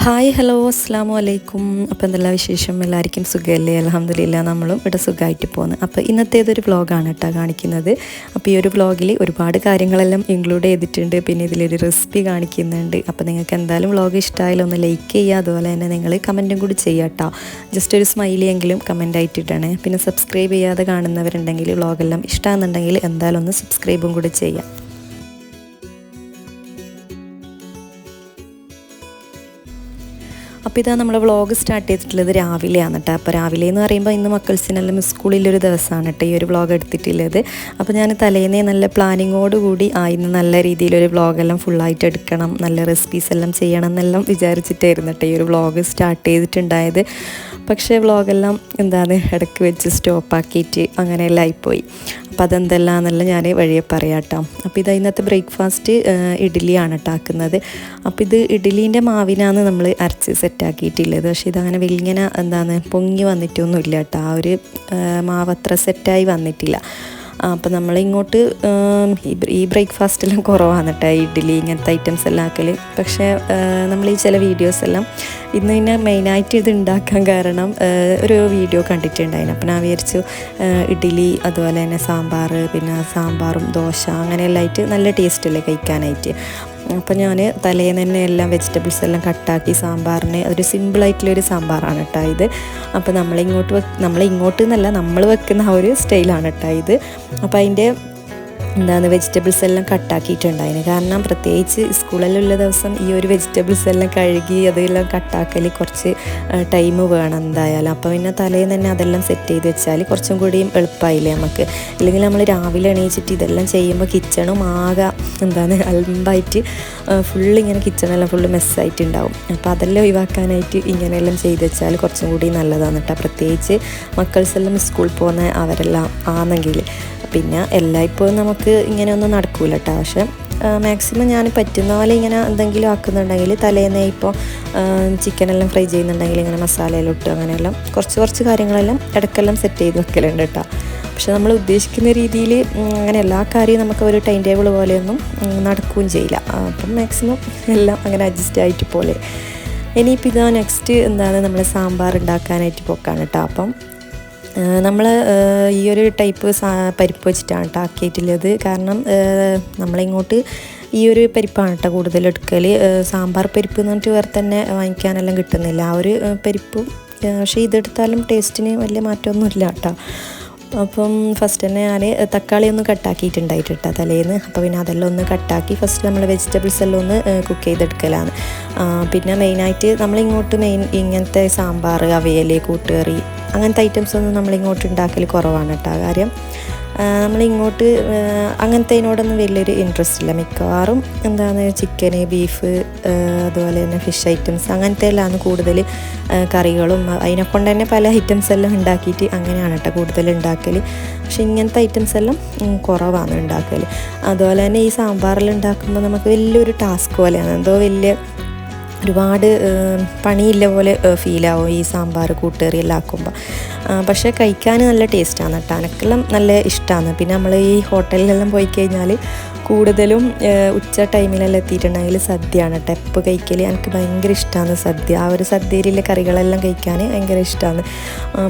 Hi hello അസ്സാം വലൈക്കും. അപ്പോൾ എന്തെല്ലാം വിശേഷം? എല്ലാവർക്കും സുഖമല്ലേ? അൽഹംദുലില്ലാ നമ്മളും ഇവിടെ സുഖമായിട്ട് പോകുന്നു. അപ്പോൾ ഇന്നത്തേതൊരു വ്ളോഗാണ് കേട്ടോ കാണിക്കുന്നത്. അപ്പോൾ ഈ ഒരു വ്ളോഗിൽ ഒരുപാട് കാര്യങ്ങളെല്ലാം ഇൻക്ലൂഡ് ചെയ്തിട്ടുണ്ട്. പിന്നെ ഇതിലൊരു റെസിപ്പി കാണിക്കുന്നുണ്ട്. അപ്പോൾ നിങ്ങൾക്ക് എന്തായാലും വ്ളോഗ് ഇഷ്ടമായാലും ഒന്ന് ലൈക്ക് ചെയ്യുക, അതുപോലെ തന്നെ നിങ്ങൾ കമൻറ്റും കൂടി ചെയ്യുക കേട്ടോ. ജസ്റ്റ് ഒരു സ്മൈലിയെങ്കിലും കമൻ്റ് ആയിട്ടിടണേ. പിന്നെ സബ്സ്ക്രൈബ് ചെയ്യാതെ കാണുന്നവരുണ്ടെങ്കിൽ വ്ളോഗെല്ലാം ഇഷ്ടമാണെന്നുണ്ടെങ്കിൽ എന്തായാലും ഒന്ന് സബ്സ്ക്രൈബും കൂടി ചെയ്യാം. അപ്പോൾ ഇതാ നമ്മുടെ വ്ളോഗ് സ്റ്റാർട്ട് ചെയ്തിട്ടുള്ളത് രാവിലെയാണ് കേട്ടോ. അപ്പോൾ രാവിലെ എന്ന് പറയുമ്പോൾ ഇന്ന് മക്കൾസിനെല്ലാം സ്കൂളിലൊരു ദിവസമാണ് കേട്ടോ ഈ ഒരു വ്ളോഗ് എടുത്തിട്ടുള്ളത്. അപ്പോൾ ഞാൻ തലേന്നേ നല്ല പ്ലാനിങ്ങോടുകൂടി ഇന്ന് നല്ല രീതിയിലൊരു വ്ളോഗെല്ലാം ഫുള്ളായിട്ട് എടുക്കണം, നല്ല റെസിപ്പീസ് എല്ലാം ചെയ്യണം എന്നെല്ലാം വിചാരിച്ചിട്ടായിരുന്നു കേട്ടോ ഈ ഒരു വ്ളോഗ് സ്റ്റാർട്ട് ചെയ്തിട്ടുണ്ടായത്. പക്ഷേ വ്ളോഗെല്ലാം ഇടയ്ക്ക് വെച്ച് സ്റ്റോപ്പാക്കിയിട്ട് അങ്ങനെയെല്ലാം ആയിപ്പോയി. അപ്പോൾ അതെന്തെല്ലാമെന്നെല്ലാം ഞാൻ വഴിയെ പറയാം കേട്ടോ. അപ്പോൾ ഇത് ഇന്നത്തെ ബ്രേക്ക്ഫാസ്റ്റ് ഇഡ്ഡലിയാണ് കേട്ടോ ആക്കുന്നത്. അപ്പോൾ ഇത് ഇഡ്ഡലീൻ്റെ മാവിനാണ് നമ്മൾ അരച്ച് സെറ്റാക്കിയിട്ടുള്ളത്. പക്ഷേ ഇതങ്ങനെ വലിയ പൊങ്ങി വന്നിട്ടൊന്നുമില്ല കേട്ടോ. ആ ഒരു മാവ് അത്ര സെറ്റായി വന്നിട്ടില്ല. അപ്പോൾ നമ്മളിങ്ങോട്ട് ഈ ബ്രേക്ക്ഫാസ്റ്റെല്ലാം കുറവാണ് കേട്ടോ, ഇഡ്ഡലി ഇങ്ങനത്തെ ഐറ്റംസ് എല്ലാം ആക്കൽ. പക്ഷേ നമ്മൾ ഈ ചില വീഡിയോസ് എല്ലാം ഇന്ന് പിന്നെ മെയിനായിട്ട് ഇത് ഉണ്ടാക്കാൻ കാരണം ഒരു വീഡിയോ കണ്ടിട്ടുണ്ടായിരുന്നു. അപ്പോൾ ഞാൻ വിചാരിച്ചു ഇഡ്ഡലി അതുപോലെ തന്നെ സാമ്പാർ, പിന്നെ സാമ്പാറും ദോശ അങ്ങനെയെല്ലാം ആയിട്ട് നല്ല ടേസ്റ്റല്ലേ കഴിക്കാനായിട്ട്. അപ്പോൾ ഞാൻ തലേന്ന് തന്നെ എല്ലാം വെജിറ്റബിൾസ് എല്ലാം കട്ടാക്കി സാമ്പാറിന് ഒരു സിമ്പിളായിട്ടുള്ളൊരു സാമ്പാറാണ് കേട്ടോ ഇത്. അപ്പോൾ നമ്മളിങ്ങോട്ട് എന്നല്ല നമ്മൾ വെക്കുന്ന ആ ഒരു സ്റ്റൈലാണ് കേട്ടോ ഇത്. അപ്പോൾ അതിൻ്റെ വെജിറ്റബിൾസ് എല്ലാം കട്ടാക്കിയിട്ടുണ്ടായിരുന്നു. കാരണം പ്രത്യേകിച്ച് സ്കൂളിലുള്ള ദിവസം ഈ ഒരു വെജിറ്റബിൾസ് എല്ലാം കഴുകി അതെല്ലാം കട്ടാക്കൽ കുറച്ച് ടൈം വേണം എന്തായാലും. അപ്പോൾ പിന്നെ തലേന്ന് തന്നെ അതെല്ലാം സെറ്റ് ചെയ്ത് വെച്ചാൽ കുറച്ചും കൂടിയും എളുപ്പമായില്ലേ നമുക്ക്. അല്ലെങ്കിൽ നമ്മൾ രാവിലെ എണീച്ചിട്ട് ഇതെല്ലാം ചെയ്യുമ്പോൾ കിച്ചണും ആകെ അലമ്പായിട്ട് ഫുള്ളിങ്ങനെ കിച്ചണെല്ലാം ഫുള്ള് മെസ്സായിട്ടുണ്ടാവും. അപ്പോൾ അതെല്ലാം ഒഴിവാക്കാനായിട്ട് ഇങ്ങനെയെല്ലാം ചെയ്ത് വെച്ചാൽ കുറച്ചും കൂടി നല്ലതാണ് കേട്ടോ. പ്രത്യേകിച്ച് മക്കൾസെല്ലാം സ്കൂളിൽ പോകുന്ന അവരെല്ലാം ആണെങ്കിൽ. പിന്നെ എല്ലായ്പ്പോഴും നമുക്ക് ഇങ്ങനെയൊന്നും നടക്കൂല കേട്ടോ. പക്ഷേ മാക്സിമം ഞാൻ പറ്റുന്ന പോലെ ഇങ്ങനെ എന്തെങ്കിലും ആക്കുന്നുണ്ടെങ്കിൽ തലേന്നേ ഇപ്പോൾ ചിക്കനെല്ലാം ഫ്രൈ ചെയ്യുന്നുണ്ടെങ്കിൽ ഇങ്ങനെ മസാലയെല്ലാം ഇട്ട് അങ്ങനെയെല്ലാം കുറച്ച് കാര്യങ്ങളെല്ലാം ഇടയ്ക്കെല്ലാം സെറ്റ് ചെയ്ത് വെക്കലുണ്ട് കേട്ടോ. പക്ഷെ നമ്മൾ ഉദ്ദേശിക്കുന്ന രീതിയിൽ അങ്ങനെ എല്ലാ കാര്യവും നമുക്ക് ഒരു ടൈം ടേബിൾ പോലെയൊന്നും നടക്കുകയും ചെയ്യില്ല. അപ്പം മാക്സിമം എല്ലാം അങ്ങനെ അഡ്ജസ്റ്റ് ആയിട്ട് പോലെ. ഇനിയിപ്പോൾ ഇതാ നെക്സ്റ്റ് നമ്മൾ സാമ്പാർ ഉണ്ടാക്കാനായിട്ട് പോക്കാണ് കേട്ടോ. അപ്പം നമ്മൾ ഈ ഒരു ടൈപ്പ് പരിപ്പ് വെച്ചിട്ടാണ് കേട്ടോ ആക്കിയിട്ടുള്ളത്. കാരണം നമ്മളിങ്ങോട്ട് ഈ ഒരു പരിപ്പാണ് കേട്ടോ കൂടുതൽ എടുക്കൽ. സാമ്പാർ പരിപ്പ് എന്ന് പറഞ്ഞിട്ട് വേറെ തന്നെ വാങ്ങിക്കാനെല്ലാം കിട്ടുന്നില്ല ആ ഒരു പരിപ്പും. പക്ഷേ ഇതെടുത്താലും ടേസ്റ്റിന് വലിയ മാറ്റമൊന്നുമില്ല കേട്ടോ. അപ്പം ഫസ്റ്റ് തന്നെ ഞാൻ തക്കാളി ഒന്ന് കട്ടാക്കിയിട്ടുണ്ടായിട്ട് കേട്ടോ തലേന്ന്. അപ്പോൾ പിന്നെ അതെല്ലാം ഒന്ന് കട്ടാക്കി ഫസ്റ്റ് നമ്മൾ വെജിറ്റബിൾസ് എല്ലാം ഒന്ന് കുക്ക് ചെയ്തെടുക്കലാണ്. പിന്നെ മെയിനായിട്ട് നമ്മളിങ്ങോട്ട് ഇങ്ങനത്തെ സാമ്പാർ, അവിയൽ, കൂട്ടുകറി അങ്ങനത്തെ ഐറ്റംസ് ഒന്നും നമ്മളിങ്ങോട്ട് ഉണ്ടാക്കൽ കുറവാണ് കേട്ടോ. കാര്യം നമ്മളിങ്ങോട്ട് അങ്ങനത്തേനോടൊന്നും വലിയൊരു ഇൻട്രസ്റ്റ് ഇല്ല. മിക്കവാറും ചിക്കന്, ബീഫ്, അതുപോലെ തന്നെ ഫിഷ് ഐറ്റംസ് അങ്ങനത്തെ എല്ലാമാണ് കൂടുതൽ കറികളും അതിനെക്കൊണ്ട് തന്നെ പല ഐറ്റംസ് എല്ലാം ഉണ്ടാക്കിയിട്ട് അങ്ങനെയാണ് കേട്ടോ കൂടുതൽ ഉണ്ടാക്കൽ. പക്ഷെ ഇങ്ങനത്തെ ഐറ്റംസ് എല്ലാം കുറവാണ് ഉണ്ടാക്കൽ. അതുപോലെ തന്നെ ഈ സാമ്പാറെല്ലാം ഉണ്ടാക്കുമ്പോൾ നമുക്ക് വലിയൊരു ടാസ്ക് പോലെയാണ്, എന്തോ ഒരുപാട് പണിയില്ല പോലെ ഫീലാവും ഈ സാമ്പാർ കൂട്ടുകറി എല്ലാം ആക്കുമ്പോൾ. പക്ഷേ കഴിക്കാൻ നല്ല ടേസ്റ്റാണ് കേട്ടോ. എനിക്കെല്ലാം നല്ല ഇഷ്ടമാണ്. പിന്നെ നമ്മൾ ഈ ഹോട്ടലിലെല്ലാം പോയി കഴിഞ്ഞാൽ കൂടുതലും ഉച്ച ടൈമിലെല്ലാം എത്തിയിട്ടുണ്ടെങ്കിൽ സദ്യയാണ് കേട്ടോ എപ്പോൾ കഴിക്കൽ. എനിക്ക് ഭയങ്കര ഇഷ്ടമാണ് സദ്യ. ആ ഒരു സദ്യയിലെ കറികളെല്ലാം കഴിക്കാൻ ഭയങ്കര ഇഷ്ടമാണ്.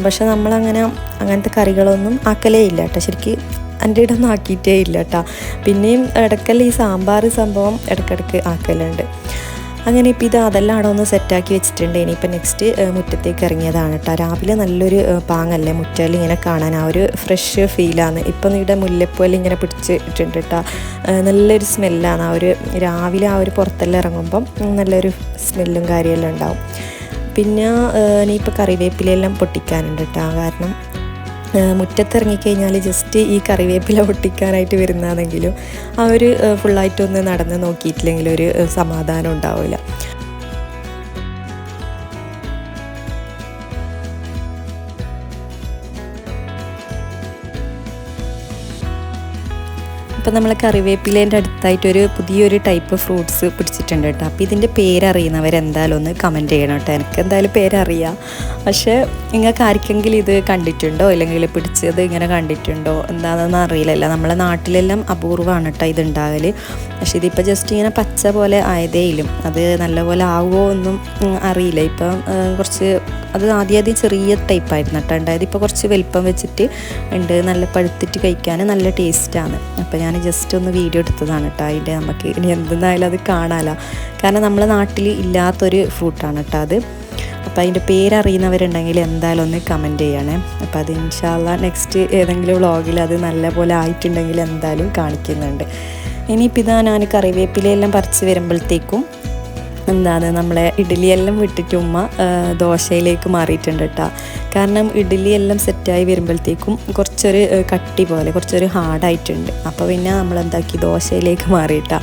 പക്ഷെ അങ്ങനത്തെ കറികളൊന്നും ആക്കലേ ഇല്ല കേട്ടോ. ശരിക്കും എൻ്റെ ഇടൊന്നും ആക്കിയിട്ടേ ഇല്ല കേട്ടോ. പിന്നെയും ഇടയ്ക്കെല്ലാം ഈ സാമ്പാർ സംഭവം ഇടയ്ക്കിടയ്ക്ക് ആക്കലുണ്ട്. അങ്ങനെ ഇപ്പോൾ അതെല്ലാം അവിടെ ഒന്ന് സെറ്റാക്കി വെച്ചിട്ടുണ്ട്. ഇനിയിപ്പോൾ നെക്സ്റ്റ് മുറ്റത്തേക്ക് ഇറങ്ങിയതാണ് കേട്ടോ. രാവിലെ നല്ലൊരു പാങ്ങല്ലേ മുറ്റയിൽ ഇങ്ങനെ കാണാൻ, ആ ഒരു ഫ്രഷ് ഫീലാണ്. ഇപ്പം ഇവിടെ മുല്ലപ്പൂവെല്ലാം ഇങ്ങനെ പിടിച്ചിട്ടുണ്ട് കേട്ടോ. നല്ലൊരു സ്മെല്ലാണ് ആ ഒരു രാവിലെ ആ ഒരു പുറത്തെല്ലാം ഇറങ്ങുമ്പം നല്ലൊരു സ്മെല്ലും കാര്യമെല്ലാം ഉണ്ടാവും. പിന്നെ ഇനിയിപ്പോൾ കറിവേപ്പിലയെല്ലാം പൊട്ടിക്കാനുണ്ട് കേട്ടോ. കാരണം മുറ്റത്തിറങ്ങിക്കഴിഞ്ഞാൽ ജസ്റ്റ് ഈ കറിവേപ്പില പൊട്ടിക്കാനായിട്ട് വരുന്നതാണെങ്കിലും ആ ഒരു ഫുള്ളായിട്ടൊന്ന് നടന്ന് നോക്കിയിട്ടില്ലെങ്കിൽ ഒരു സമാധാനം ഉണ്ടാവില്ല. ഇപ്പം നമ്മൾ കറിവേപ്പിലേൻ്റെ അടുത്തായിട്ടൊരു പുതിയൊരു ടൈപ്പ് ഫ്രൂട്ട്സ് പിടിച്ചിട്ടുണ്ട് കേട്ടോ. അപ്പോൾ ഇതിൻ്റെ പേരറിയുന്നവരെന്തായാലും ഒന്ന് കമൻറ്റ് ചെയ്യണം കേട്ടോ. എനിക്ക് എന്തായാലും പേരറിയാം, പക്ഷേ നിങ്ങൾക്ക് ആർക്കെങ്കിലും ഇത് കണ്ടിട്ടുണ്ടോ അല്ലെങ്കിൽ പിടിച്ചത് ഇങ്ങനെ കണ്ടിട്ടുണ്ടോ എന്താണെന്ന് അറിയില്ലല്ലോ. നമ്മളെ നാട്ടിലെല്ലാം അപൂർവമാണ് കേട്ടോ ഇതുണ്ടാകൽ. പക്ഷേ ഇതിപ്പോൾ ജസ്റ്റ് ഇങ്ങനെ പച്ച പോലെ ആയതേയിലും അത് നല്ലപോലെ ആവുമോ ഒന്നും അറിയില്ല. ഇപ്പം കുറച്ച് അത് ആദ്യം ചെറിയ ടൈപ്പായിരുന്നു കേട്ടോ ഉണ്ടായത്. ഇപ്പോൾ കുറച്ച് വലിപ്പം വെച്ചിട്ട് ഉണ്ട്, നല്ല പഴുത്തിട്ട് കഴിക്കാൻ നല്ല ടേസ്റ്റാണ്. അപ്പോൾ ഞാൻ ജസ്റ്റ് ഒന്ന് വീഡിയോ എടുത്തതാണ് കേട്ടോ. അതിൻ്റെ നമുക്ക് ഇനി എന്തെന്നായാലും അത് കാണാമല്ലോ, കാരണം നമ്മളെ നാട്ടിൽ ഇല്ലാത്തൊരു ഫ്രൂട്ടാണ് കേട്ടോ അത്. അപ്പോൾ അതിൻ്റെ പേരറിയുന്നവരുണ്ടെങ്കിൽ എന്തായാലും ഒന്ന് കമൻറ്റ് ചെയ്യണേ. അപ്പോൾ അത് ഇൻഷാ അല്ലാഹ് നെക്സ്റ്റ് ഏതെങ്കിലും വ്ളോഗിൽ അത് നല്ലപോലെ ആയിട്ടുണ്ടെങ്കിൽ എന്തായാലും കാണിക്കുന്നുണ്ട്. ഇനിയിപ്പോൾ ഇതാ ഞാൻ കറിവേപ്പിലയെല്ലാം പറിച്ച് വരുമ്പോഴത്തേക്കും എന്താണ് നമ്മളെ ഇഡ്ഡലിയെല്ലാം വിട്ടിട്ട് ഉമ്മ ദോശയിലേക്ക് മാറിയിട്ടുണ്ട് കേട്ടോ. കാരണം ഇഡ്ഡലിയെല്ലാം സെറ്റായി വരുമ്പോഴത്തേക്കും കുറച്ചൊരു കട്ടി പോലെ കുറച്ചൊരു ഹാർഡായിട്ടുണ്ട്. അപ്പോൾ പിന്നെ നമ്മളെന്താക്കി ദോശയിലേക്ക് മാറിയിട്ടാ.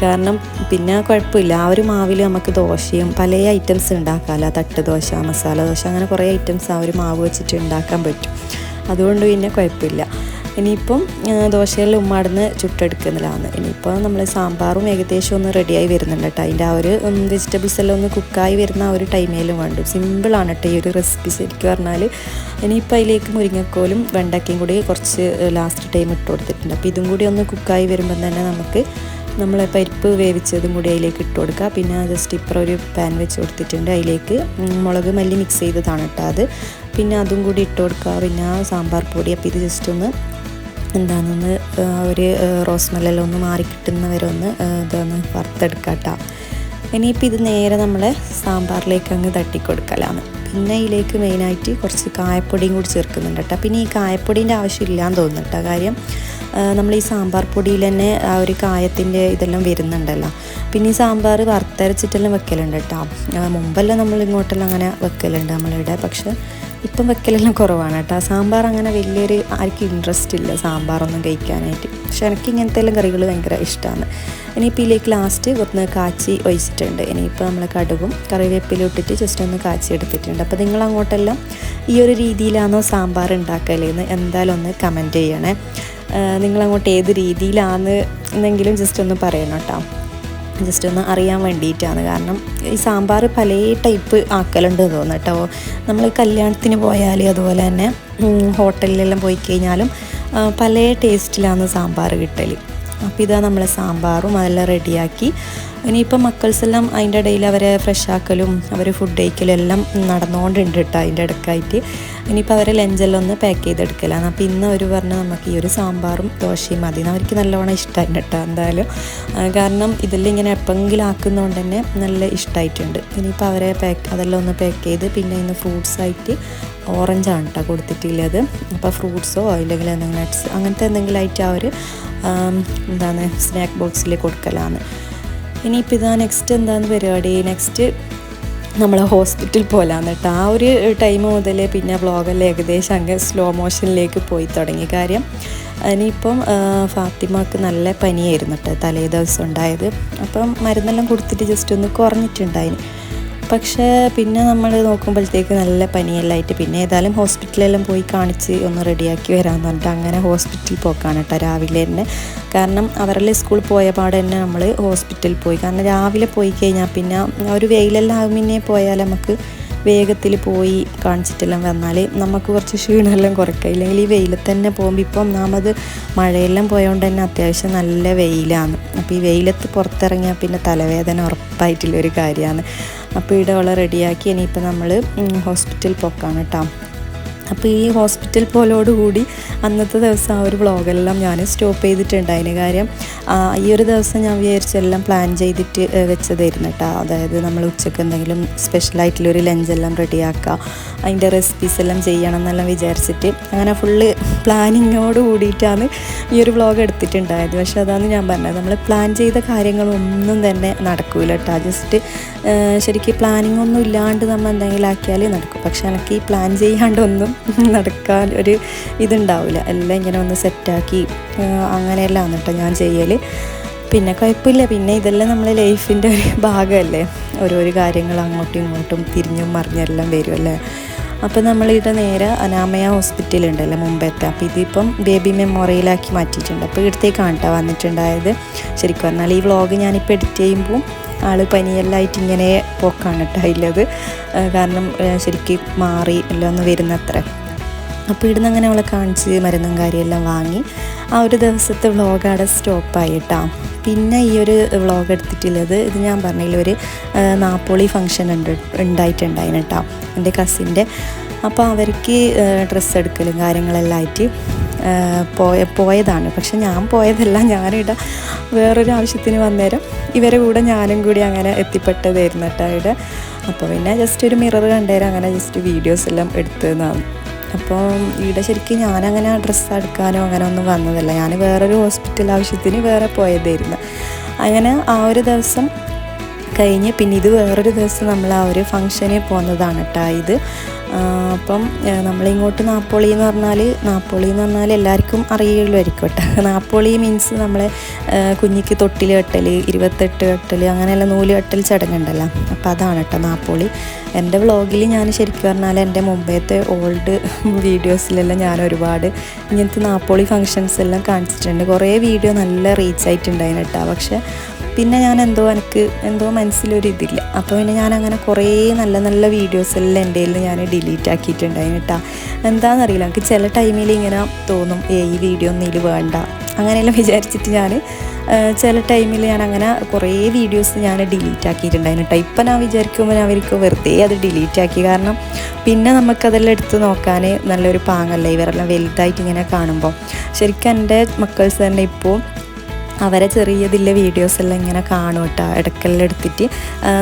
കാരണം പിന്നെ കുഴപ്പമില്ല, ആ ഒരു മാവിൽ നമുക്ക് ദോശയും പല ഐറ്റംസ് ഉണ്ടാക്കാമല്ലോ. തട്ട് ദോശ, മസാല ദോശ, അങ്ങനെ കുറേ ഐറ്റംസ് ആ ഒരു മാവ് വെച്ചിട്ട് ഉണ്ടാക്കാൻ പറ്റും. അതുകൊണ്ട് പിന്നെ കുഴപ്പമില്ല. ഇനിയിപ്പം ദോശയെല്ലാം ഉമ്മാടുന്ന് ചുട്ടെടുക്കുന്നതാണ്. ഇനിയിപ്പോൾ നമ്മൾ സാമ്പാറും ഏകദേശം ഒന്ന് റെഡിയായി വരുന്നുണ്ട് കേട്ടോ. അതിൻ്റെ ആ ഒരു വെജിറ്റബിൾസ് എല്ലാം ഒന്ന് കുക്കായി വരുന്ന ആ ഒരു ടൈമേലും വേണ്ടു. സിമ്പിളാണ് കേട്ടോ ഈ ഒരു റെസിപ്പി ശരിക്കും പറഞ്ഞാൽ. ഇനിയിപ്പോൾ അതിലേക്ക് മുരിങ്ങക്കോലും വെണ്ടയ്ക്കയും കൂടി കുറച്ച് ലാസ്റ്റ് ടൈം ഇട്ട് കൊടുത്തിട്ടുണ്ട്. അപ്പോൾ ഇതും കൂടി ഒന്ന് കുക്കായി വരുമ്പം തന്നെ നമുക്ക് നമ്മളെ പരിപ്പ് വേവിച്ചതും കൂടി അതിലേക്ക് ഇട്ട് കൊടുക്കുക. പിന്നെ ജസ്റ്റ് ഇപ്പുറം ഒരു പാൻ വെച്ച് കൊടുത്തിട്ടുണ്ട്. അതിലേക്ക് മുളക് മല്ലി മിക്സ് ചെയ്തതാണ് കേട്ടോ അത്. പിന്നെ അതും കൂടി ഇട്ട് കൊടുക്കുക. പിന്നെ സാമ്പാർ പൊടി. അപ്പോൾ ഇത് ജസ്റ്റ് ഒന്ന് എന്താണെന്ന് ഒരു റോസ്മെല്ലാം ഒന്ന് മാറി കിട്ടുന്നവരെ ഒന്ന് ഇതൊന്ന് വറുത്തെടുക്കാം കേട്ടോ. ഇനിയിപ്പോൾ ഇത് നേരെ നമ്മളെ സാമ്പാറിലേക്ക് അങ്ങ് തട്ടിക്കൊടുക്കലാണ്. പിന്നെ ഇതിലേക്ക് മെയിനായിട്ട് കുറച്ച് കായപ്പൊടിയും കൂടി ചേർക്കുന്നുണ്ട് കേട്ടോ. പിന്നെ ഈ കായപ്പൊടീൻ്റെ ആവശ്യമില്ലാന്ന് തോന്നുന്നു കേട്ടോ. കാര്യം നമ്മൾ ഈ സാമ്പാർ പൊടിയിൽ തന്നെ ആ ഒരു കായത്തിൻ്റെ ഇതെല്ലാം വരുന്നുണ്ടല്ലോ. പിന്നെ ഈ സാമ്പാർ വറുത്തരച്ചിട്ടെല്ലാം വെക്കലുണ്ട് കേട്ടോ. മുമ്പെല്ലാം നമ്മൾ ഇങ്ങോട്ടെല്ലാം അങ്ങനെ വെക്കലുണ്ട് നമ്മളിവിടെ. പക്ഷേ ഇപ്പം വെക്കലെല്ലാം കുറവാണ് കേട്ടോ. സാമ്പാർ അങ്ങനെ വലിയൊരു ആർക്കും ഇൻട്രസ്റ്റ് ഇല്ല സാമ്പാറൊന്നും കഴിക്കാനായിട്ട്. പക്ഷെ എനിക്ക് ഇങ്ങനത്തെ എല്ലാം കറികൾ ഭയങ്കര ഇഷ്ടമാണ്. ഇനിയിപ്പോൾ ഇതിലേക്ക് ലാസ്റ്റ് ഒന്ന് കാച്ചി ഒഴിച്ചിട്ടുണ്ട്. ഇനിയിപ്പോൾ നമ്മൾ കടുകും കറിവേപ്പിലും ഇട്ടിട്ട് ജസ്റ്റ് ഒന്ന് കാച്ചി എടുത്തിട്ടുണ്ട്. അപ്പോൾ നിങ്ങൾ അങ്ങോട്ടെല്ലാം ഈ ഒരു രീതിയിലാണോ സാമ്പാർ ഉണ്ടാക്കലെന്ന് എന്തായാലും ഒന്ന് കമൻറ്റ് ചെയ്യണേ. നിങ്ങളങ്ങോട്ട് ഏത് രീതിയിലാണെന്ന് എന്നെങ്കിലും ജസ്റ്റ് ഒന്ന് പറയണം കേട്ടോ. ജസ്റ്റ് ഒന്ന് അറിയാൻ വേണ്ടിയിട്ടാണ്. കാരണം ഈ സാമ്പാർ പല ടൈപ്പ് ആക്കലുണ്ട് തോന്നുന്നു കേട്ടോ. നമ്മൾ കല്യാണത്തിന് പോയാൽ അതുപോലെ തന്നെ ഹോട്ടലിലെല്ലാം പോയി കഴിഞ്ഞാലും പല ടേസ്റ്റിലാണ് സാമ്പാർ കിട്ടൽ. അപ്പോൾ ഇതാ നമ്മളെ സാമ്പാറും അതെല്ലാം റെഡിയാക്കി. ഇനിയിപ്പം മക്കൾസെല്ലാം അതിൻ്റെ ഇടയിൽ അവരെ ഫ്രഷ് ആക്കലും അവർ ഫുഡ് കഴിക്കലും എല്ലാം നടന്നുകൊണ്ടുണ്ട് കേട്ടോ അതിൻ്റെ ഇടയ്ക്കായിട്ട്. ഇനിയിപ്പോൾ അവരെ ലഞ്ചെല്ലാം ഒന്ന് പാക്ക് ചെയ്തെടുക്കലാണ്. അപ്പോൾ ഇന്ന് അവർ പറഞ്ഞാൽ നമുക്ക് ഈ ഒരു സാമ്പാറും ദോശയും മതി. അവർക്ക് നല്ലവണ്ണം ഇഷ്ടമായിട്ടുണ്ട് കേട്ടോ എന്തായാലും. കാരണം ഇതെല്ലാം ഇങ്ങനെ എപ്പോഴെങ്കിലും ആക്കുന്നതുകൊണ്ട് തന്നെ നല്ല ഇഷ്ടമായിട്ടുണ്ട്. ഇനിയിപ്പോൾ അവരെ അതെല്ലാം ഒന്ന് പാക്ക് ചെയ്ത് പിന്നെ ഇന്ന് ഫ്രൂട്ട്സായിട്ട് ഓറഞ്ചാണ് കേട്ടോ കൊടുത്തിട്ടുള്ളത്. അപ്പോൾ ഫ്രൂട്ട്സോ അല്ലെങ്കിൽ എന്തെങ്കിലും നട്ട്സ് അങ്ങനത്തെ എന്തെങ്കിലും ആയിട്ട് അവർ എന്താണ് സ്നാക്ക് ബോക്സിൽ കൊടുക്കലാണ്. ഇനിയിപ്പോൾ ഇതാ നെക്സ്റ്റ് എന്താണ് പരിപാടി, നെക്സ്റ്റ് നമ്മൾ ഹോസ്പിറ്റൽ പോലാന്ന് കേട്ടോ. ആ ഒരു ടൈം മുതൽ പിന്നെ വ്ളോഗെല്ലാം ഏകദേശം അങ്ങ് സ്ലോ മോഷനിലേക്ക് പോയി തുടങ്ങി. കാര്യം ഇനിയിപ്പം ഫാത്തിമക്ക് നല്ല പനിയായിരുന്നു കേട്ടോ തലേ ദിവസം ഉണ്ടായത്. അപ്പം മരുന്നെല്ലാം കൊടുത്തിട്ട് ജസ്റ്റ് ഒന്ന് കുറഞ്ഞിട്ടുണ്ടായിന്. പക്ഷേ പിന്നെ നമ്മൾ നോക്കുമ്പോഴത്തേക്ക് നല്ല പനിയെല്ലാമായിട്ട് പിന്നെ ഏതായാലും ഹോസ്പിറ്റലെല്ലാം പോയി കാണിച്ച് ഒന്ന് റെഡിയാക്കി വരാമെന്ന് പറഞ്ഞിട്ട് അങ്ങനെ ഹോസ്പിറ്റലിൽ പോക്കാണ് കേട്ടോ രാവിലെ തന്നെ. കാരണം അവരെല്ലാം സ്കൂളിൽ പോയ പാടെ തന്നെ നമ്മൾ ഹോസ്പിറ്റലിൽ പോയി. കാരണം രാവിലെ പോയി കഴിഞ്ഞാൽ പിന്നെ ഒരു വെയിലെല്ലാം ആകുമ്പോൾ പോയാൽ നമുക്ക് വേഗത്തിൽ പോയി കാണിച്ചിട്ടെല്ലാം വന്നാൽ നമുക്ക് കുറച്ച് ക്ഷീണമെല്ലാം കുറയ്ക്കുക. ഇല്ലെങ്കിൽ ഈ വെയിലത്ത് തന്നെ പോകുമ്പോൾ ഇപ്പം ഒന്നാമത് മഴയെല്ലാം പോയതുകൊണ്ട് തന്നെ അത്യാവശ്യം നല്ല വെയിലാണ്. അപ്പോൾ ഈ വെയിലത്ത് പുറത്തിറങ്ങിയാൽ പിന്നെ തലവേദന ഉറപ്പായിട്ടുള്ളൊരു കാര്യമാണ്. അപ്പോൾ ഇവിടെ അവളെ റെഡിയാക്കി ഇനിയിപ്പോൾ നമ്മൾ ഹോസ്പിറ്റലിൽ പോക്കാണ് കേട്ടോ. അപ്പോൾ ഈ ഹോസ്പിറ്റൽ പോലോടുകൂടി അന്നത്തെ ദിവസം ആ ഒരു വ്ളോഗെല്ലാം ഞാൻ സ്റ്റോപ്പ് ചെയ്തിട്ടുണ്ടായിന്. കാര്യം ഈ ഒരു ദിവസം ഞാൻ വിചാരിച്ചെല്ലാം പ്ലാൻ ചെയ്തിട്ട് വെച്ചതായിരുന്നു കേട്ടോ. അതായത് നമ്മൾ ഉച്ചയ്ക്ക് എന്തെങ്കിലും സ്പെഷ്യലായിട്ടുള്ളൊരു ലഞ്ചെല്ലാം റെഡിയാക്കുക, അതിൻ്റെ റെസിപ്പീസ് എല്ലാം ചെയ്യണം എന്നെല്ലാം വിചാരിച്ചിട്ട് അങ്ങനെ ഫുള്ള് പ്ലാനിങ്ങോട് കൂടിയിട്ടാണ് ഈ ഒരു വ്ളോഗ് എടുത്തിട്ടുണ്ടായത്. പക്ഷെ അതാണ് ഞാൻ പറഞ്ഞത്, നമ്മൾ പ്ലാൻ ചെയ്ത കാര്യങ്ങളൊന്നും തന്നെ നടക്കില്ല കേട്ടോ. ജസ്റ്റ് ശരിക്കും പ്ലാനിങ് ഒന്നും ഇല്ലാണ്ട് നമ്മൾ എന്തെങ്കിലും ആക്കിയാൽ നടക്കും. പക്ഷെ എനിക്ക് ഈ പ്ലാൻ ചെയ്യാണ്ടൊന്നും നടക്കാൻ ഒരു ഇതുണ്ടാവില്ല. എല്ലാം ഇങ്ങനെ ഒന്ന് സെറ്റാക്കി അങ്ങനെയെല്ലാം കേട്ടോ ഞാൻ ചെയ്യൽ. പിന്നെ കുഴപ്പമില്ല. പിന്നെ ഇതെല്ലാം നമ്മളെ ലൈഫിൻ്റെ ഒരു ഭാഗമല്ലേ. ഓരോരോ കാര്യങ്ങൾ അങ്ങോട്ടും ഇങ്ങോട്ടും തിരിഞ്ഞും മറിഞ്ഞെല്ലാം വരുമല്ലേ. അപ്പോൾ നമ്മളിവിടെ നേരെ അനാമയ ഹോസ്പിറ്റലുണ്ടല്ലോ മുമ്പത്തെ, അപ്പോൾ ഇതിപ്പം ബേബി മെമ്മോറിയലാക്കി മാറ്റിയിട്ടുണ്ട്. അപ്പോൾ ഇവിടത്തേക്കാണ് കേട്ടോ വന്നിട്ടുണ്ടായത്. ശരിക്കും പറഞ്ഞാൽ ഈ വ്ളോഗ് ഞാനിപ്പോൾ എഡിറ്റ് ചെയ്യുമ്പോൾ ആൾ പനിയെല്ലാമായിട്ട് ഇങ്ങനെ പോക്കാണ് കേട്ടോ ഉള്ളത്. കാരണം ശരിക്കും മാറി എല്ലാം ഒന്ന് വരുന്നത്ര. അപ്പോൾ ഇവിടുന്ന് അങ്ങനെ അവളെ കാണിച്ച് മരുന്നും കാര്യമെല്ലാം വാങ്ങി ആ ഒരു ദിവസത്തെ വ്ളോഗ് അവിടെ സ്റ്റോപ്പായി കേട്ടോ. പിന്നെ ഈ ഒരു വ്ളോഗ് എടുത്തിട്ടുള്ളത് ഇത് ഞാൻ പറഞ്ഞതിൽ ഒരു നാപ്പോളി ഫംഗ്ഷൻ ഉണ്ടായിട്ടുണ്ടായിരുന്നു കേട്ടോ എൻ്റെ കസിൻ്റെ. അപ്പോൾ അവർക്ക് ഡ്രസ്സ് എടുക്കലും കാര്യങ്ങളെല്ലാം ആയിട്ട് പോയതാണ്. പക്ഷെ ഞാൻ പോയതല്ല, ഞാനിവിടെ വേറൊരു ആവശ്യത്തിന് വന്നേരം ഇവരെ കൂടെ ഞാനും കൂടി അങ്ങനെ എത്തിപ്പെട്ടതായിരുന്നു കേട്ടോ ഇവിടെ. അപ്പോൾ പിന്നെ ജസ്റ്റ് ഒരു മിറർ കണ്ടേരം അങ്ങനെ ജസ്റ്റ് വീഡിയോസ് എല്ലാം എടുത്തതാണ്. അപ്പോൾ ഇവിടെ ശരിക്കും ഞാനങ്ങനെ ഡ്രസ്സ് എടുക്കാനോ അങ്ങനെ ഒന്നും വന്നതല്ല, ഞാൻ വേറൊരു ഹോസ്പിറ്റൽ ആവശ്യത്തിന് വേറെ പോയതായിരുന്നു. അങ്ങനെ ആ ഒരു ദിവസം കഴിഞ്ഞ് പിന്നെ ഇത് വേറൊരു ദിവസം നമ്മൾ ആ ഒരു ഫംഗ്ഷന് പോകുന്നതാണ് കേട്ടോ ഇത്. അപ്പം നമ്മളിങ്ങോട്ട് നാപ്പോളി എന്ന് പറഞ്ഞാൽ എല്ലാവർക്കും അറിയുള്ളൂമായിരിക്കും കേട്ടോ. നാപ്പോളി മീൻസ് നമ്മളെ കുഞ്ഞിക്ക് തൊട്ടിൽ കെട്ടൽ, 28 കെട്ടൽ, അങ്ങനെയുള്ള നൂല് കെട്ടൽ ചടങ്ങുണ്ടല്ലോ, അപ്പോൾ അതാണ് കേട്ടോ നാപ്പോളി. എൻ്റെ വ്ളോഗിൽ ഞാൻ ശരിക്കും പറഞ്ഞാൽ എൻ്റെ മുമ്പത്തെ ഓൾഡ് വീഡിയോസിലെല്ലാം ഞാൻ ഒരുപാട് ഇങ്ങനത്തെ നാപ്പോളി ഫങ്ഷൻസ് എല്ലാം കാണിച്ചിട്ടുണ്ട്. കുറേ വീഡിയോ നല്ല റീച്ച് ആയിട്ടുണ്ടായിരുന്നു കേട്ടോ. പക്ഷേ പിന്നെ ഞാൻ എന്തോ മനസ്സിലൊരിതില്ല. അപ്പോൾ പിന്നെ ഞാനങ്ങനെ കുറേ നല്ല നല്ല വീഡിയോസെല്ലാം എൻ്റെ കയ്യിൽ ഞാൻ ഡിലീറ്റ് ആക്കിയിട്ടുണ്ടായിരുന്നു കേട്ടോ. എന്താണെന്നറിയില്ല, എനിക്ക് ചില ടൈമിൽ ഇങ്ങനെ തോന്നും ഈ വീഡിയോ ഒന്നും ഇതിൽ വേണ്ട അങ്ങനെയെല്ലാം വിചാരിച്ചിട്ട് ഞാൻ ചില ടൈമിൽ ഞാൻ അങ്ങനെ കുറേ വീഡിയോസ് ഞാൻ ഡിലീറ്റ് ആക്കിയിട്ടുണ്ടായിരുന്നു കേട്ടോ. ഇപ്പം ഞാൻ വിചാരിക്കുമ്പോൾ അവർക്ക് വെറുതെ അത് ഡിലീറ്റ് ആക്കി. കാരണം പിന്നെ നമുക്കതെല്ലാം എടുത്ത് നോക്കാൻ നല്ലൊരു പാങ്ങല്ല, ഇവരെല്ലാം വലുതായിട്ട് ഇങ്ങനെ കാണുമ്പോൾ. ശരിക്കും എൻ്റെ മക്കൾസ് തന്നെ ഇപ്പോൾ അവരെ ചെറിയതില്ല വീഡിയോസെല്ലാം ഇങ്ങനെ കാണും കേട്ടോ, ഇടയ്ക്കെല്ലാം എടുത്തിട്ട്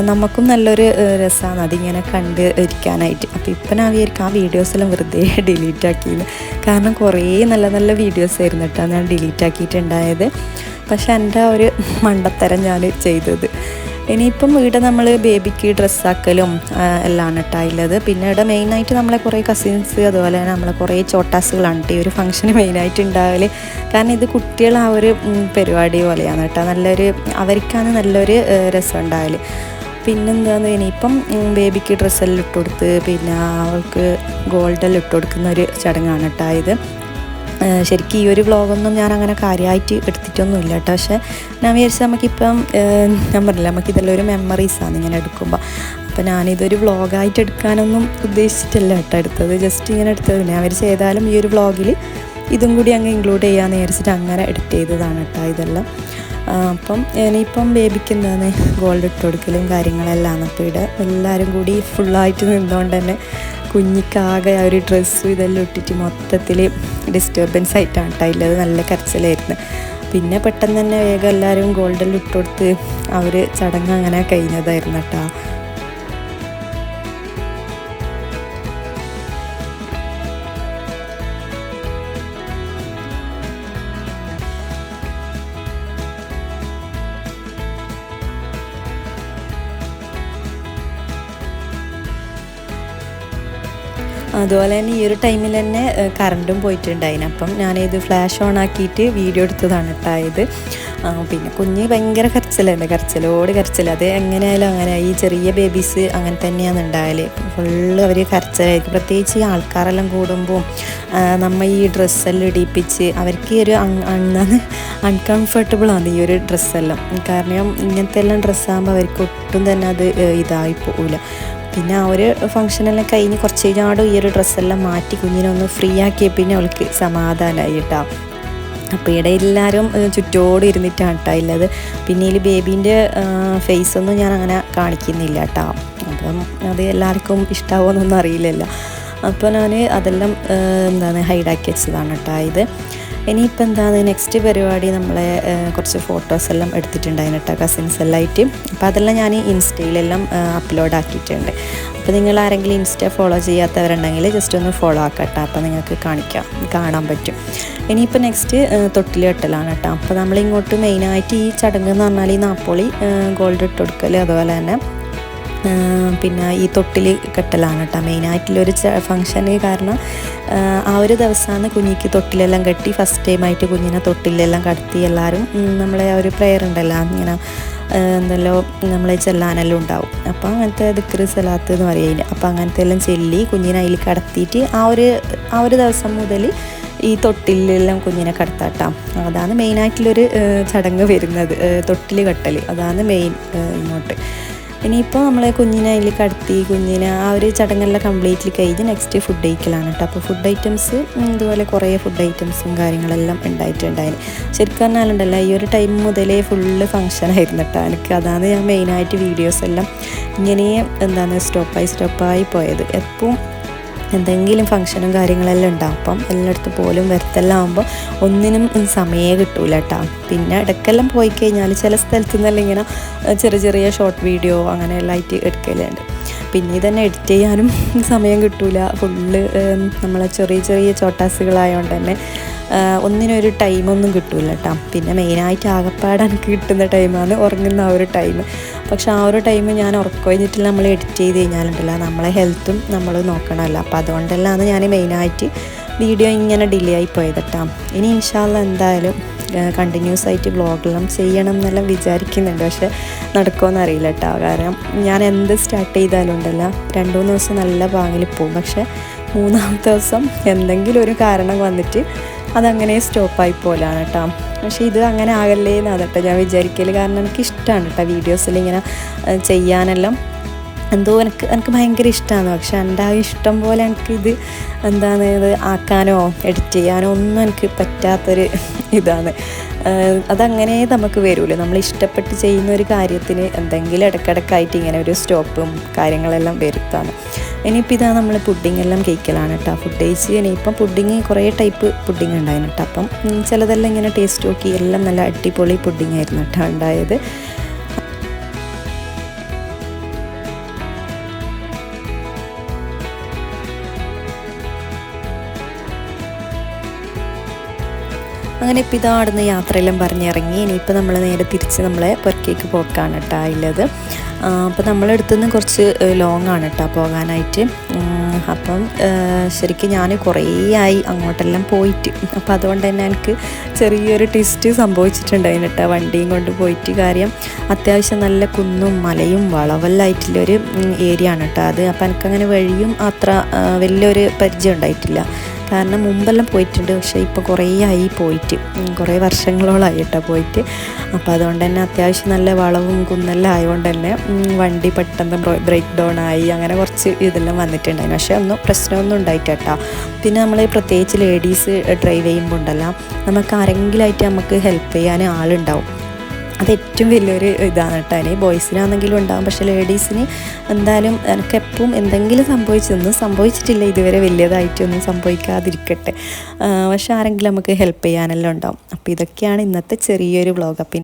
നമുക്കും നല്ലൊരു രസമാണ് അതിങ്ങനെ കണ്ട് ഇരിക്കാനായിട്ട്. അപ്പോൾ ഇപ്പം ഞാൻ വിചാരിക്കും ആ വീഡിയോസെല്ലാം വെറുതെ ഡിലീറ്റ് ആക്കിയെന്ന്. കാരണം കുറേ നല്ല നല്ല വീഡിയോസ് ആയിരുന്നു കേട്ടോ ഞാൻ ഡിലീറ്റ് ആക്കിയിട്ടുണ്ടായത്. പക്ഷെ എൻ്റെ ഒരു മണ്ടത്തരം ഞാൻ ചെയ്തത്. ഇനിയിപ്പം ഇവിടെ നമ്മൾ ബേബിക്ക് ഡ്രസ്സാക്കലും എല്ലാം കേട്ടോ ഉള്ളത്. പിന്നെ ഇവിടെ മെയിനായിട്ട് നമ്മളെ കുറേ കസിൻസ് അതുപോലെ തന്നെ നമ്മളെ കുറേ ചോട്ടാസുകളാണ് കേട്ടോ ഈ ഒരു ഫംഗ്ഷന് മെയിനായിട്ട് ഉണ്ടാവൽ. കാരണം ഇത് കുട്ടികൾ ആ ഒരു പരിപാടി പോലെയാണ് കേട്ടോ, അവർക്കാണ് നല്ലൊരു രസം ഉണ്ടാവൽ. പിന്നെന്താന്ന് ഇനിയിപ്പം ബേബിക്ക് ഡ്രസ്സെല്ലാം ഇട്ട് കൊടുത്ത് പിന്നെ അവൾക്ക് ഗോൾഡെല്ലാം ഇട്ട് കൊടുക്കുന്ന ഒരു ചടങ്ങാണ് കേട്ടോ ഇത്. ശരിക്കും ഈ ഒരു വ്ളോഗൊന്നും ഞാൻ അങ്ങനെ കാര്യമായിട്ട് എടുത്തിട്ടൊന്നുമില്ല കേട്ടോ. പക്ഷേ ഞാൻ വിചാരിച്ചാൽ നമുക്കിപ്പം ഞാൻ പറഞ്ഞില്ല, നമുക്കിതെല്ലാം ഒരു മെമ്മറീസാണ് ഇങ്ങനെ എടുക്കുമ്പോൾ. അപ്പോൾ ഞാനിതൊരു വ്ളോഗായിട്ട് എടുക്കാനൊന്നും ഉദ്ദേശിച്ചിട്ടല്ല കേട്ടോ എടുത്തത്, ജസ്റ്റ് ഇങ്ങനെ എടുത്തത്. ഞാൻ വിചാരിച്ച് ഏതായാലും ഈ ഒരു വ്ളോഗിൽ ഇതും കൂടി അങ്ങ് ഇൻക്ലൂഡ് ചെയ്യാമെന്ന് വിചാരിച്ചിട്ട് അങ്ങനെ എഡിറ്റ് ചെയ്തതാണ് കേട്ടോ ഇതെല്ലാം. അപ്പം ഇനിയിപ്പം ബേബിക്ക് എന്താണ് ഗോൾഡ് ഇട്ട് കൊടുക്കലും കാര്യങ്ങളെല്ലാം. അപ്പോൾ ഇവിടെ എല്ലാവരും കൂടി ഫുള്ളായിട്ട് നിന്നുകൊണ്ട് തന്നെ കുഞ്ഞിക്കാകെ ആ ഒരു ഡ്രസ്സും ഇതെല്ലാം ഇട്ടിട്ട് മൊത്തത്തിൽ ഡിസ്റ്റർബൻസ് ആയിട്ടാണ് കേട്ടോ ഉള്ളത്. നല്ല കരച്ചിലായിരുന്നു. പിന്നെ പെട്ടെന്ന് തന്നെ വേഗം എല്ലാവരും ഗോൾഡെല്ലാം ഇട്ട് കൊടുത്ത് ആ ഒരു ചടങ്ങ് അങ്ങനെ കഴിഞ്ഞതായിരുന്നു കേട്ടോ. അതുപോലെ തന്നെ ഈ ഒരു ടൈമിൽ തന്നെ കറണ്ടും പോയിട്ടുണ്ടായിന്. അപ്പം ഞാനിത് ഫ്ലാഷ് ഓൺ ആക്കിയിട്ട് വീഡിയോ എടുത്തതാണ് കേട്ടോ ഇത്. പിന്നെ കുഞ്ഞ് ഭയങ്കര കരച്ചിലുണ്ട്, കരച്ചിൽ. അത് എങ്ങനെയായാലും അങ്ങനെ ഈ ചെറിയ ബേബീസ് അങ്ങനെ തന്നെയാണ് ഉണ്ടായാൽ ഫുള്ള് അവർ കരച്ചിലായിരിക്കും. പ്രത്യേകിച്ച് ഈ ആൾക്കാരെല്ലാം കൂടുമ്പോൾ നമ്മൾ ഈ ഡ്രസ്സെല്ലാം ഇടിപ്പിച്ച് അവർക്ക് ഒരു അൺകംഫർട്ടബിളാണ് ഈ ഒരു ഡ്രസ്സെല്ലാം. കാരണം ഇങ്ങനത്തെ എല്ലാം ഡ്രസ്സാകുമ്പോൾ അവർക്ക് ഒട്ടും തന്നെ അത് ഇതായി പോകില്ല. പിന്നെ ആ ഒരു ഫംഗ്ഷനെല്ലാം കഴിഞ്ഞ് കുറച്ച് കഴിഞ്ഞാടും ഈ ഒരു ഡ്രസ്സെല്ലാം മാറ്റി കുഞ്ഞിനൊന്ന് ഫ്രീ ആക്കിയ പിന്നെ അവൾക്ക് സമാധാനമായി കേട്ടോ. അപ്പോൾ ഇവിടെ എല്ലാവരും ചുറ്റോട് ഇരുന്നിട്ടാണ് കേട്ടോ ഉള്ളത്. പിന്നെ ഈ ബേബീൻ്റെ ഫേസൊന്നും ഞാൻ അങ്ങനെ കാണിക്കുന്നില്ല കേട്ടോ. അപ്പം അത് എല്ലാവർക്കും ഇഷ്ടമാവുമെന്നൊന്നും അറിയില്ലല്ലോ. അപ്പോൾ ഞാൻ അതെല്ലാം ഹൈഡാക്കി വെച്ചതാണ് കേട്ടോ ഇത്. ഇനിയിപ്പോൾ നെക്സ്റ്റ് പരിപാടി നമ്മളെ കുറച്ച് ഫോട്ടോസെല്ലാം എടുത്തിട്ടുണ്ടായിരുന്നു കേട്ടോ കസിൻസ് എല്ലാം ആയിട്ട്. അപ്പോൾ അതെല്ലാം ഞാൻ ഇൻസ്റ്റയിലെല്ലാം അപ്ലോഡ് ആക്കിയിട്ടുണ്ട്. അപ്പോൾ നിങ്ങൾ ആരെങ്കിലും ഇൻസ്റ്റ ഫോളോ ചെയ്യാത്തവരുണ്ടെങ്കിൽ ജസ്റ്റ് ഒന്ന് ഫോളോ ആക്കാം കേട്ടോ. അപ്പോൾ നിങ്ങൾക്ക് കാണാൻ പറ്റും. ഇനിയിപ്പോൾ നെക്സ്റ്റ് തൊട്ടിൽ കെട്ടലാണ് കേട്ടോ. അപ്പോൾ നമ്മളിങ്ങോട്ട് മെയിനായിട്ട് ഈ ചടങ്ങ് എന്ന് പറഞ്ഞാൽ ഈ നാപ്പോളി ഗോൾഡ് ഇട്ട് കൊടുക്കൽ അതുപോലെ തന്നെ പിന്നെ ഈ തൊട്ടിൽ കെട്ടലാണ് കേട്ടോ മെയിനായിട്ടുള്ളൊരു ഫങ്ഷന്. കാരണം ആ ഒരു ദിവസമാണ് കുഞ്ഞിക്ക് തൊട്ടിലെല്ലാം കെട്ടി ഫസ്റ്റ് ടൈമായിട്ട് കുഞ്ഞിനെ തൊട്ടിലെല്ലാം കടത്തി എല്ലാവരും നമ്മളെ ആ ഒരു പ്രെയർ ഉണ്ടല്ലോ ഇങ്ങനെ എന്തല്ലോ നമ്മളെ ചെല്ലാനെല്ലാം ഉണ്ടാവും. അപ്പോൾ അങ്ങനത്തെ ദിക്ർ സലാത്ത് എന്ന് പറയുന്നത്. അപ്പോൾ അങ്ങനത്തെ എല്ലാം ചെല്ലി കുഞ്ഞിനെ അതിൽ കടത്തിയിട്ട് ആ ഒരു ദിവസം മുതൽ ഈ തൊട്ടിലെല്ലാം കുഞ്ഞിനെ കടത്താട്ടാം. അതാണ് മെയിനായിട്ടുള്ളൊരു ചടങ്ങ് വരുന്നത്, തൊട്ടിൽ കെട്ടൽ. അതാണ് മെയിൻ ഇങ്ങോട്ട്. ഇനിയിപ്പോൾ നമ്മൾ കുഞ്ഞിനെ അതിൽ കടത്തി കുഞ്ഞിനെ ആ ഒരു ചടങ്ങെല്ലാം കംപ്ലീറ്റ്ലി കഴിഞ്ഞ് നെക്സ്റ്റ് ഫുഡ് കഴിക്കലാണ് കേട്ടോ. അപ്പോൾ ഫുഡ് ഐറ്റംസ് ഇതുപോലെ കുറേ ഫുഡ് ഐറ്റംസും കാര്യങ്ങളെല്ലാം ഉണ്ടായിട്ടുണ്ടായിരുന്നു. ശരിക്കും പറഞ്ഞാലുണ്ടല്ലോ ഈ ഒരു ടൈം മുതലേ ഫുള്ള് ഫങ്ഷനായിരുന്നു കേട്ടോ എനിക്ക്. അതാണ് ഞാൻ മെയിനായിട്ട് വീഡിയോസ് എല്ലാം ഇങ്ങനെ സ്റ്റോപ്പായി പോയത്. എപ്പോൾ എന്തെങ്കിലും ഫങ്ഷനും കാര്യങ്ങളെല്ലാം ഉണ്ടാവും. അപ്പം എല്ലായിടത്തും പോലും വരത്തെല്ലാം ആകുമ്പോൾ ഒന്നിനും സമയമേ കിട്ടൂല കേട്ടോ. പിന്നെ ഇടയ്ക്കെല്ലാം പോയി കഴിഞ്ഞാൽ ചില സ്ഥലത്തു നിന്നെല്ലാം ഇങ്ങനെ ചെറിയ ഷോർട്ട് വീഡിയോ അങ്ങനെയെല്ലാം ആയിട്ട് എടുക്കലുണ്ട്. പിന്നെ ഇതന്നെ എഡിറ്റ് ചെയ്യാനും സമയം കിട്ടൂല. ഫുള്ള് നമ്മളെ ചെറിയ ചോട്ടാസുകളായതുകൊണ്ട് തന്നെ ഒന്നിനൊരു ടൈമൊന്നും കിട്ടൂല കേട്ടോ. പിന്നെ മെയിനായിട്ട് ആകപ്പാടെ എനിക്ക് കിട്ടുന്ന ടൈമാണ് ഉറങ്ങുന്ന ആ ഒരു ടൈം. പക്ഷെ ആ ഒരു ടൈം ഞാൻ ഉറക്കം കഴിഞ്ഞിട്ട് നമ്മൾ എഡിറ്റ് ചെയ്ത് കഴിഞ്ഞാലുണ്ടല്ലോ നമ്മളെ ഹെൽത്തും നമ്മൾ നോക്കണമല്ലോ. അപ്പോൾ അതുകൊണ്ടെല്ലാം ഞാൻ മെയിനായിട്ട് വീഡിയോ ഇങ്ങനെ ഡിലേ ആയി പോയത് കേട്ടോ. ഇനി ഇൻഷാ അല്ലാഹ് എന്തായാലും കണ്ടിന്യൂസ് ആയിട്ട് വ്ളോഗെല്ലാം ചെയ്യണം എന്നെല്ലാം വിചാരിക്കുന്നുണ്ട്. പക്ഷെ നടക്കുമെന്ന് അറിയില്ല കേട്ടോ. കാരണം ഞാൻ എന്ത് സ്റ്റാർട്ട് ചെയ്താലും ഉണ്ടല്ലോ 2-3 ദിവസം നല്ല പാങ്ങിൽ പോകും. പക്ഷെ 3-ാമത്തെ ദിവസം എന്തെങ്കിലും ഒരു കാരണം വന്നിട്ട് അതങ്ങനെ സ്റ്റോപ്പായി പോലാണ് കേട്ടോ. പക്ഷേ ഇത് അങ്ങനെ ആകല്ലേ എന്നാണ് കേട്ടോ ഞാൻ വിചാരിക്കൽ. കാരണം എനിക്കിഷ്ടമാണ് കേട്ടോ വീഡിയോസിൽ ഇങ്ങനെ ചെയ്യാനെല്ലാം. എന്തോ എനിക്ക് ഭയങ്കര ഇഷ്ടമാണ്. പക്ഷെ എൻ്റെ ആ ഇഷ്ടം പോലെ എനിക്കിത് ഇത് ആക്കാനോ എഡിറ്റ് ചെയ്യാനോ ഒന്നും എനിക്ക് പറ്റാത്തൊരു ഇതാണ്. അതങ്ങനെ നമുക്ക് വരുമല്ലോ. നമ്മൾ ഇഷ്ടപ്പെട്ട് ചെയ്യുന്ന ഒരു കാര്യത്തിന് എന്തെങ്കിലും ഇടയ്ക്കിടയ്ക്കായിട്ട് ഇങ്ങനെ ഒരു സ്റ്റോപ്പും കാര്യങ്ങളെല്ലാം വരുത്താണ്. ഇനിയിപ്പോൾ ഇതാ നമ്മൾ പുഡിങ്ങെല്ലാം കഴിക്കലാണ് കേട്ടോ. ഫുഡ് കഴിച്ച് ഇനിയിപ്പം പുഡിങ് കുറേ ടൈപ്പ് പുഡിങ് ഉണ്ടായിരുന്നു കേട്ടോ. അപ്പം ചിലതെല്ലാം ഇങ്ങനെ ടേസ്റ്റ് നോക്കി എല്ലാം നല്ല അടിപൊളി പുഡിങ് ആയിരുന്നു കേട്ടോ ഉണ്ടായത്. അങ്ങനെ ഇപ്പോൾ ഇതാ അവിടുന്ന് യാത്രയെല്ലാം പറഞ്ഞിറങ്ങി. ഇനിയിപ്പോൾ നമ്മൾ നേരെ തിരിച്ച് നമ്മളെ പുറക്കേക്ക് പോക്കാണ് കേട്ടോ ഉള്ളത്. അപ്പോൾ നമ്മളെടുത്തുനിന്ന് കുറച്ച് ലോങ് ആണ് കേട്ടോ പോകാനായിട്ട്. അപ്പം ശരിക്കും ഞാൻ കുറേ ആയി അങ്ങോട്ടെല്ലാം പോയിട്ട്. അപ്പോൾ അതുകൊണ്ട് തന്നെ എനിക്ക് ചെറിയൊരു ട്വിസ്റ്റ് സംഭവിച്ചിട്ടുണ്ടായിരുന്നു കേട്ടോ വണ്ടിയും കൊണ്ട് പോയിട്ട്. കാര്യം അത്യാവശ്യം നല്ല കുന്നും മലയും വളവല്ലായിട്ടുള്ളൊരു ഏരിയ ആണ് കേട്ടോ അത്. അപ്പോൾ എനിക്കങ്ങനെ വഴിയും അത്ര വലിയൊരു പരിചയം ഉണ്ടായിട്ടില്ല. കാരണം മുമ്പെല്ലാം പോയിട്ടുണ്ട്. പക്ഷേ ഇപ്പോൾ കുറേ ആയി പോയിട്ട്, കുറേ വർഷങ്ങളോളായി കേട്ടോ പോയിട്ട്. അപ്പോൾ അതുകൊണ്ട് തന്നെ അത്യാവശ്യം നല്ല വളവും കുന്നെല്ലാം ആയതുകൊണ്ട് തന്നെ വണ്ടി പെട്ടെന്ന് ബ്രേക്ക് ഡൗൺ ആയി അങ്ങനെ കുറച്ച് ഇതെല്ലാം വന്നിട്ടുണ്ടായിരുന്നു. പക്ഷേ ഒന്നും പ്രശ്നമൊന്നും ഉണ്ടായിട്ട് കേട്ടോ. പിന്നെ നമ്മൾ പ്രത്യേകിച്ച് ലേഡീസ് ഡ്രൈവ് ചെയ്യുമ്പോൾ ഉണ്ടല്ലോ നമുക്ക് ആരെങ്കിലുമായിട്ട് നമുക്ക് ഹെൽപ്പ് ചെയ്യാൻ ആളുണ്ടാവും. അത് ഏറ്റവും വലിയൊരു ഇതാണ് കേട്ടോ. അതിന് ബോയ്സിനാണെങ്കിലും ഉണ്ടാകും. പക്ഷേ ലേഡീസിന് എന്തായാലും എനിക്കെപ്പം എന്തെങ്കിലും ഒന്നും സംഭവിച്ചിട്ടില്ല ഇതുവരെ, വലിയതായിട്ടൊന്നും സംഭവിക്കാതിരിക്കട്ടെ. പക്ഷേ ആരെങ്കിലും നമുക്ക് ഹെൽപ്പ് ചെയ്യാനെല്ലാം ഉണ്ടാവും. അപ്പോൾ ഇതൊക്കെയാണ് ഇന്നത്തെ ചെറിയൊരു വ്ളോഗ്.